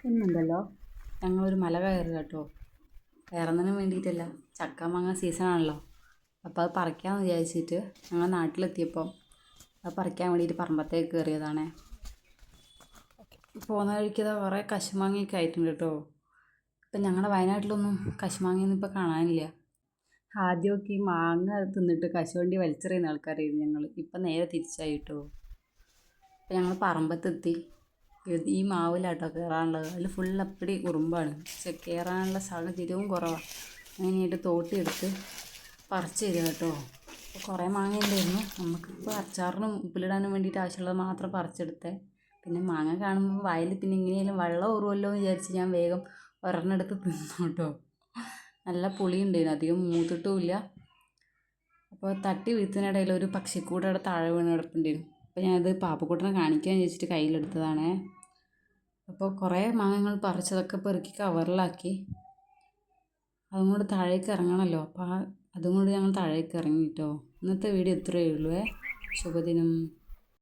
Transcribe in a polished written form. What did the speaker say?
ഇന്നുണ്ടല്ലോ ഞങ്ങളൊരു മല കയറി കേട്ടോ. കയറുന്നതിന് വേണ്ടിയിട്ടല്ല, ചക്ക മാങ്ങ സീസണാണല്ലോ. അപ്പോൾ അത് പറിക്കാമെന്ന് വിചാരിച്ചിട്ട് ഞങ്ങൾ നാട്ടിലെത്തിയപ്പോൾ അത് പറിക്കാൻ വേണ്ടിയിട്ട് പറമ്പത്തേക്ക് കയറിയതാണേ. പോകുന്ന വഴിക്ക് കുറേ കശുമാങ്ങയൊക്കെ ആയിട്ടുണ്ട് കേട്ടോ. ഇപ്പം ഞങ്ങളുടെ വയനാട്ടിലൊന്നും കശുമാങ്ങയൊന്നും ഇപ്പോൾ കാണാനില്ല. ആദ്യമൊക്കെ ഈ മാങ്ങ തിന്നിട്ട് കശുവണ്ടി വലിച്ചെറിയുന്ന ആൾക്കാരായിരുന്നു ഞങ്ങൾ. ഇപ്പം നേരെ തിരിച്ചായി കേട്ടോ. അപ്പം ഞങ്ങൾ പറമ്പത്തെത്തി. ഈ മാവിലാട്ടോ കയറാനുള്ളത്. അതിൽ ഫുൾ അപ്പടി ഉറുമ്പാണ്. പക്ഷെ കയറാനുള്ള സാഹചര്യവും കുറവാണ്. അങ്ങനെയായിട്ട് തോട്ടിയെടുത്ത് പറിച്ച് തരിക കേട്ടോ. അപ്പോൾ കുറേ മാങ്ങ ഉണ്ടായിരുന്നു. നമുക്കിപ്പോൾ അച്ചാറിനും ഉപ്പിലിടാനും വേണ്ടിയിട്ട് ആവശ്യമുള്ളത് മാത്രം പറിച്ചെടുത്തേ. പിന്നെ മാങ്ങ കാണുമ്പോൾ വയലിൽ പിന്നെ എങ്ങനെയായാലും വെള്ളം ഊറുമല്ലോ എന്ന് വിചാരിച്ച് ഞാൻ വേഗം ഒരെണ്ണെടുത്ത് തിന്നു കേട്ടോ. നല്ല പുളി ഉണ്ടായിരുന്നു, അധികം മൂത്തിട്ടുമില്ല. അപ്പോൾ തട്ടി വീഴ്ത്തുന്നതിനിടയിൽ ഒരു പക്ഷിക്കൂട് അവിടെ താഴെ വീണ് കിടപ്പുണ്ടായിരുന്നു. അപ്പോൾ ഞാനത് പാപ്പക്കുട്ടനെ കാണിക്കാൻ വെച്ചിട്ട് കയ്യിലെടുത്തതാണേ. അപ്പോൾ കുറേ മാങ്ങകൾ പറിച്ചതൊക്കെ പെറുക്കി കവറിലാക്കി. അതും കൊണ്ട് താഴേക്ക് ഇറങ്ങണമല്ലോ. അപ്പോൾ അതും കൊണ്ട് ഞങ്ങൾ താഴേക്ക് ഇറങ്ങി കേട്ടോ. ഇന്നത്തെ വീഡിയോ ഇത്രയേ ഉള്ളൂ. ശുഭദിനം.